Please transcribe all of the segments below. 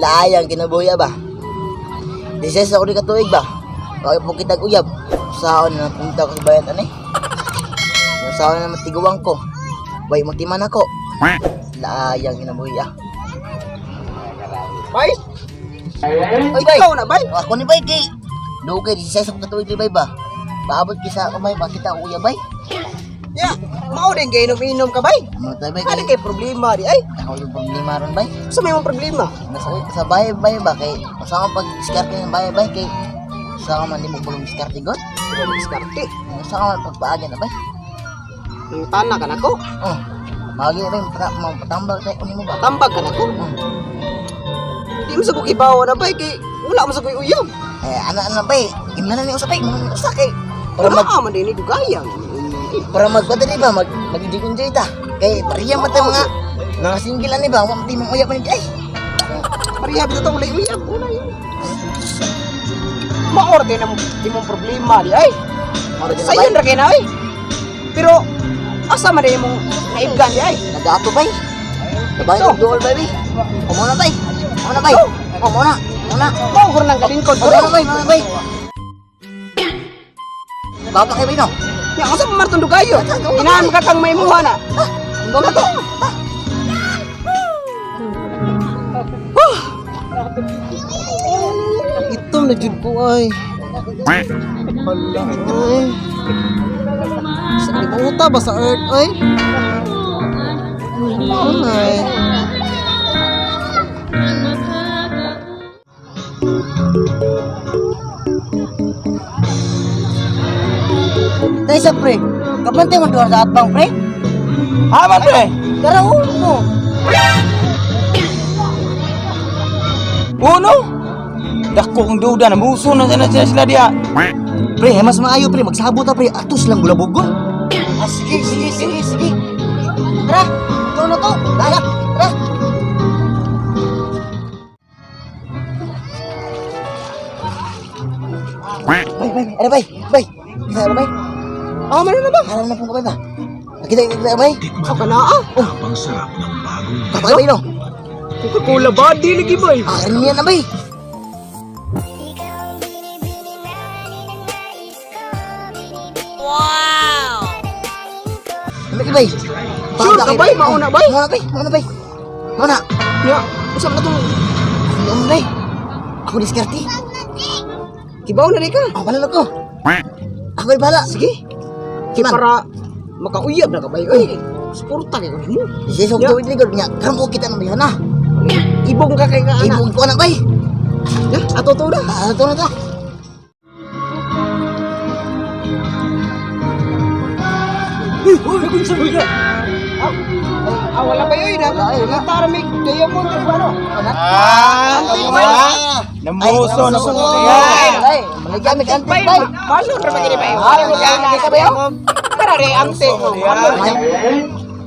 Layang kinabuhi ba? Dises ako di katuig ba? Kaya po kitag uyab. Saan na punta ko sa bayan ani? Saan na matiguang ko? Bay magtiman ako. Layang kinabuhi Bay? Oy, bay. Ikaw na, bay? Ako ni bay kay. Dugay dises ako katuig di bay ba? Paabot kisa ako bay, bakit ako uyab bay? Ya, mau din kayo inom-inom ka, bay? Matay bay Ano kay. kay problema di ay? Ako yung problema ron bay. Sa may mong problema? Sa bahay bay ba kay masama pag diskarte ng bahay bay kay sa man di mo bulong diskarte god. Ano diskarte? Sa man pagpaagan na bay. Yung tanak ka na ko? Oh. Magi bay mau patambag kay uni mo ba? Tambag ka na ko? Di mo sa bukibawa na, bay, kay wala mo sa kuy uyam. Anak-anak bay, imna ni usapay, mo usakay. Para man din ni dugayang. Para magpadali ba mag-enjoy ta. Kay pariya mata mga singgilan ni ba, wa mati mong uyab ni ay. Pariya bitaw tong ulay uyam, una yun. Maorde na mo di mong problema di ay. Sayon ra kay na ay. Pero asa man din mong naibgan di ay? Nagato bay. Sabay So? duol baby. Kumo na bay. Kumo na bay. Kumo na. Muna. Mao guro nang galingkod Kumo na bay, kumo na bay. Baba kay bay no. Ya asa martong dugayo. Inahan ka kang maimuha na. Ando na to. Itom na jud ko ay. Hala ay. Sa libuta ba sa earth ay? Ay. Tay sa pre. Kapan tayo magduwar sa atbang pre? Haman pre. Kara uno. Uno? Dako ang duda na muso na sila dia. Pre, mas maayo pre, magsabot ta pre. Atos lang gulabugon. Sige. Tara, ito na to. Dagat, tara. Bay. Bisa ano bay? Ano na ba? Alam na pong kabay ba? Kita bay? Sa kanaa? Ang sarap ng bagong Kapag bay no? Coca-Cola ba? Di lagi ba? Ano yan na bay? Ano ki bay? Sure ka bay? Mauna bay? Mauna bay. Mauna. Ya, usap na to. Ano bay? Ako diskarte. Kibaw na rin ka. Ako pala ko. Ako ay bala. Sige. Kiman. Para makauyab na ka bay. Ay, suporta kayo mo. Sesok Ya. tuwid ligod niya. Karon ko kita ng bayan na. Ibong ka kay ka anak. Ibong ko na bay. Ya, ato to na. Ito na to. Wala ba yun? Nataramig diamond ka ba no? Antik bay. Namuso na po. Ay, maligamit antik bay. Balon ra magini bay. Ay, maligamit ka bay. Para re ante ko.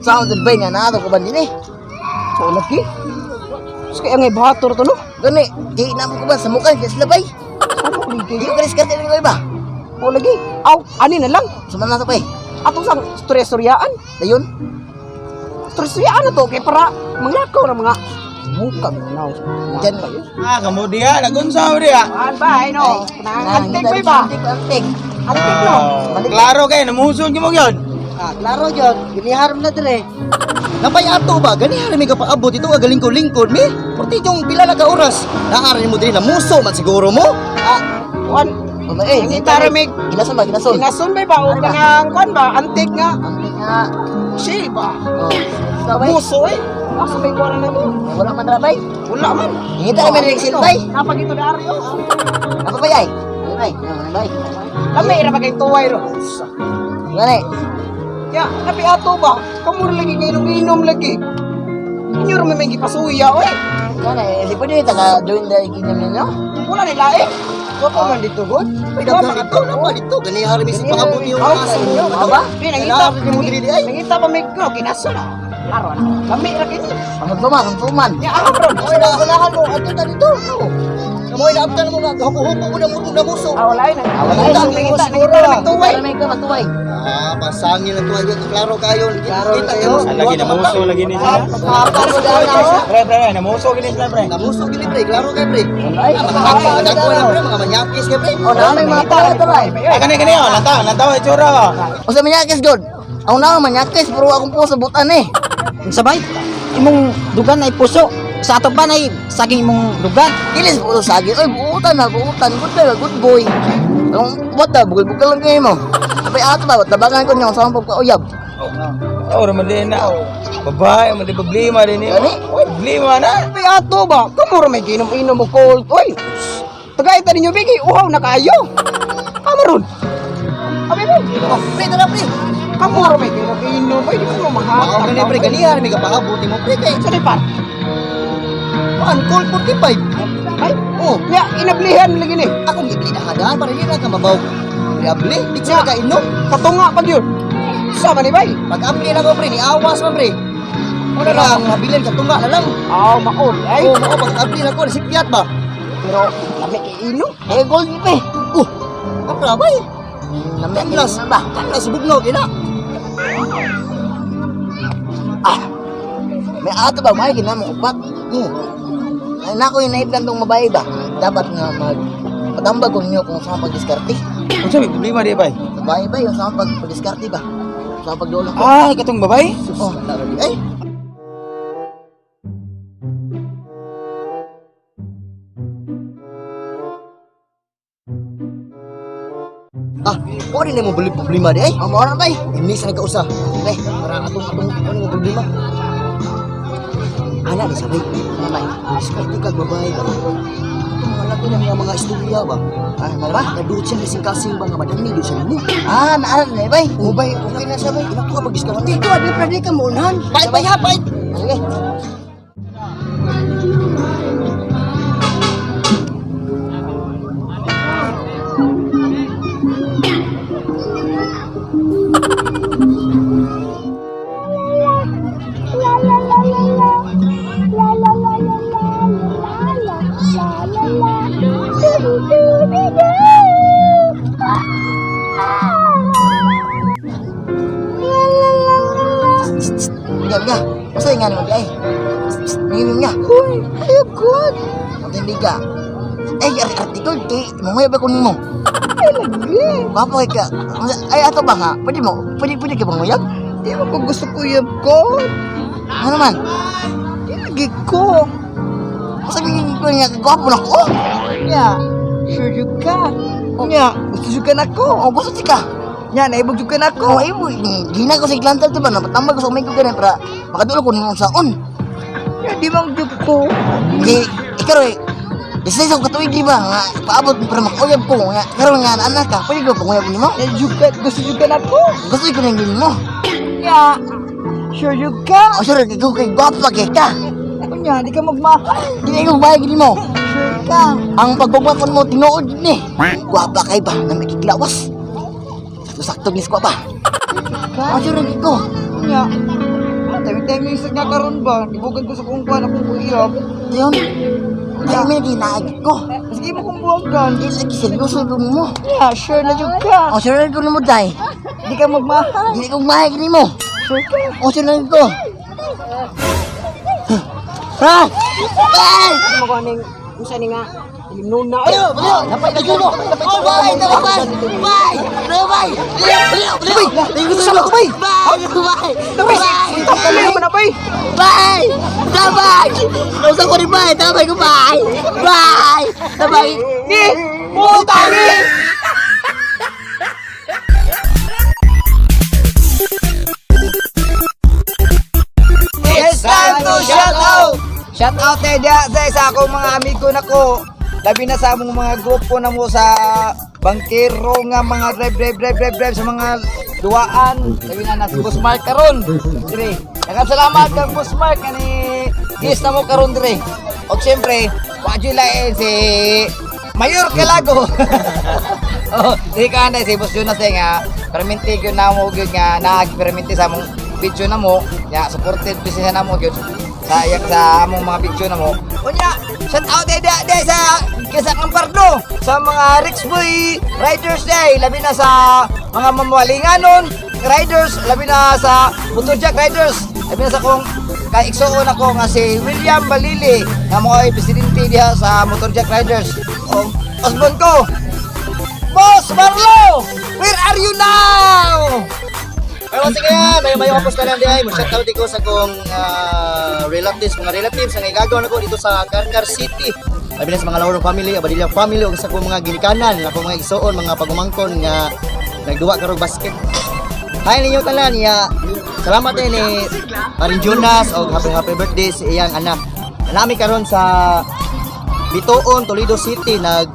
Sound bay nga na ato ko ba din eh. So lagi. Kaya ngay bahator to no. Gani, di na mo ko ba sa mukha kay sila bay. Di ko diskarte ni bay ba? O lagi. Aw, ani na lang. Suman na sa bay. Atong sang storya-storyaan. Dayon. Storya-storyaan na to kay para manglakaw na mga muka mo na. Diyan. Kamu dia, nagunsaw dia. Bay no. Antik bay ba? Antik. Antik no. Klaro kay, namuso mo yun. Klaro jud, giniharom na dire. Napay ato ba? Gani hari mi ka paabot ito nga lingkod mi. Porti yung pila na ka oras. Naari mo diri namuso man siguro mo. Wan. Eh, Ang taramig. Ginason ba, ginason? Inason bay ba? O kanang kwan ba? Antik nga. Antik nga. Shil ba? Oh. Sabay. Muso eh. Asa may kuwan na mo? Wala man ra bay. Wala man. Ngita na may silbay. Napag ito na aryo. Ako ba yay? Bay, bay. Kami ira bagay tuway ro. Gani. Ya, tapi ato ba? Kamuro lagi kayo inom lagi. Inyo rin may gipasuya oy. Gani, di pwede taga join dahil ginyam ninyo? Wala nila eh. Wa pa man dito god. Pwede ba Ito na pa dito. Gani hari mi si paabot yung Aw, sa inyo. Ano ba? Di nangita. Kailangan mo diri di ay. Nangita pa may kro kinaso na. Laro na. Kami ra kini. Pangtuman. Ya ako ron. Oy, nakakalahan mo. Ato na dito. Kamoy na mo nga. Hupo-hupo mo na muso. Wala na. Wala Nangita, na. nangita, nangita na may tuway. Wala may ka matuway. Pasangin lang to ayo klaro kayo. Klaro Kita kayo. lagi na muso lagi ni sila. Mahaba ko dyan ako. Pre, namuso gini sila pre. Namuso gini pre, klaro kay pre. Ay, mahaba ko dyan ako. Mga manyakis kay pre. O, na may mga tao ito ba? Kani oh, lantaw itsura. O sa manyakis, God. Ako na manyakis, pero akong po sa butan eh. Sabay, imong dugan ay puso. Sa ato pa ay saging imong dugan. Kilis po sa akin. Ay, buutan. Good boy. Ang bata, bugol-bugol lang kayo mo. Sabay ato ba, tabangan ko niya sa mga pagkauyab. Oh, raman din na. Babae, man di problema din ni. Gani? Problema na. Ay ato ba, kamuro may ginom-inom mo cold. Oy, tagay ta ninyo bigi, uhaw na kayo. Kamaron. Abi mo. Oh, pre, tara pre. Kamuro may ginom-inom. Ay, di ko Mao mahal. gani pre, ganihan mi kapaabot mo pre kay. Sa depan. Paan call 45. Ay, Oh, ya inablihan lagi ni. ako gibli na hadaan para di na ka mabaw. Diable, di ko ka inom. Katunga pa gyud. Sama ni bay. Pag-ampli na ko pre, ni awas man pre. Ano lang, mabilin ka tunga na lang. Aw, maol. Ay, Oh, mao pag-ampli na ko, sipiat ba? pero lami kay ino. Eh, gold ni pe. Ang rabay. Namlas ba? Kanlas bugnaw ina. May ato ba, may ginamang upat. Ay, nako yung naiblan tong mabae ba? Dapat nga patambag ko ninyo kung saan pag-diskarte. Unsa may problema di bay? Babae ba yung saan pag-diskarte ba? Saan pagdulong ko? Ay, katong babay? Oh, ay. Ko rin mo beli problema di ay. Ang mora ba eh? Ini sa nagkausa. Okay, Para atong ano mo problema. Ana ni sabay. mamay. Diskarte kag babae ba? Itong mga laki ng mga istorya ba? Ah, ano ba? Kadut siya kasing-kasing ba nga madami di siya mo. Ah, naaral na eh, bay. Ubay, okay na siya bay. Ina ko pag diskarte. Ito, ano yung pwede ka muunahan? Bye bye ha bye. Sige. Biga. Masa nga naman ay. Mingin nga. Uy, ayok good. Matindi ka. Eh, article kay mamaya ba kunin mo? Ay, lagi. Papa ka. Ay, ato ba nga? Pwede mo? Pwede ka bang mayab? Di mo ko gusto ko yab ko. Ano naman? Lagi ko. Sabihin ko nga, gwapo na ko. Nya, sure you ka. Nya, gusto juga na ko. Oh, gusto ka. Nya, naibog juga na Oh, ko. ay mo, gina ko sa iklantal to ba? Napatambag ko sa umay ko ganun para makadulo ko ninyo saon. Nya, di bang jug ko. Di, ikaw eh, isa ako katuig di ba? Nga, paabot para makuyab ko. Nga, karoon nga anak ka, pwede ko panguyab mo? Nya, juga, gusto juga na ko. Gusto ko na yung mo. Nya, sure you ka. O sure, ikaw kay gwapo pa kay ka. Nya, di ka magmahal. Di na ikaw bayag din mo. Sure ka. Ang pagbabakon mo, tinuod din eh. Gwapa kay ba, na may kiglawas. Sakto nis ko ba? O sure, ikaw. Nya, time-time yung nga karon ba? Ibugan ko sa kung kuhan akong kuyab. Diyon, ay may ginaagit ko. Sige mo kung buwagan. Di lagi seryoso ko mo. Nya, sure na jug ka. O sure, ko mo day. Di ka magmahal. Di ko mahal din mo. Sure ka. O sure, ko. Ha? Ay! Ano ko aning, usa ni nga. Ilimnon na. Ayo, ayo, dapat lagi mo. Oh, bye, dapat. Bye. Bye. Bye, gusto sa ko, bye. Bye. Bye. Tapos mo na bay. Bye. Dapat. Gusto ko rin bye, dapat ko bye. Bye. Dapat. Ni, mo tani. It's time to shout out. Shout out tayo dia sa isa akong mga amigo na ko. Labi na sa among mga grupo na mo sa bangkero nga mga drive sa mga duaan. Labi na si Boss Mark karon. Dire. Nagkasalamat kang Boss Mark kani gis na mo karon dire. O siyempre, wadyo lain si Mayor Calago. Oh, di ka na si Boss Jonas nga perminti gyud na mo gyud nga nag-perminti sa among video na mo. Ya supported business na mo gyud. Sayak sa among mga video na mo. Unya, shout out day sa kisa kang pardo sa mga Rix Boy Riders Day labi na sa mga mamalinganon riders, labi na sa Motorjack Riders. Labi na sa kong kaiksoon ako nga si William Balili nga mo ay presidente diha sa Motorjack Riders. O husband ko, Boss Marlo, where are you now? Pero sige yan, may kapos ka lang dihay. Shout out ko sa kong mga relatives ang igagaw na ko dito sa Karkar City. Labi na sa mga Lauro family, Abadilla family, o sa kong mga ginikanan, ako mga igsoon, mga pagumangkon nga nagduwa karong basket. Hi ninyo tanan niya. Salamat din ni Parin Jonas o happy birthday sa iyang anak. Nami karon sa Bitoon, Toledo City nag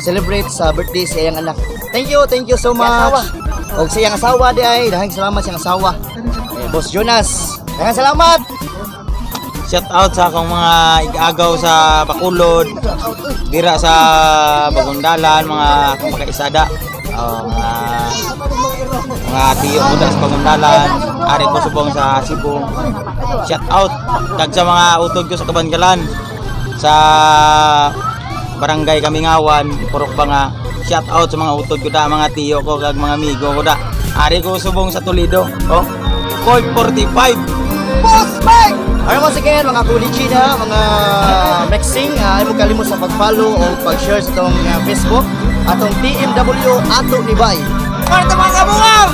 celebrate sa birthday sa iyang anak. Thank you so much. O sa iyang asawa di ay dahil salamat sa iyang asawa. Boss Jonas, daghang salamat. Shout out sa akong mga igagaw sa Bacolod, dira sa Bagundalan, mga akong makaisada, mga tiyo ko sa Bagundalan, ari ko subong sa Cebu. Shout out kag sa mga utod ko sa Kabanggalan, sa Barangay Kamingawan, Purok Banga. Shout out sa mga utod ko da, mga tiyo ko kag mga amigo ko da. Ari ko subong sa Toledo. Oh, Colt 45. Boss Mike! Ano mo sige mga kulichi na, mga mixing, mo kalimot sa pag-follow o pag-share sa itong Facebook atong TMW Ato Nibay. Para sa mga kabungang!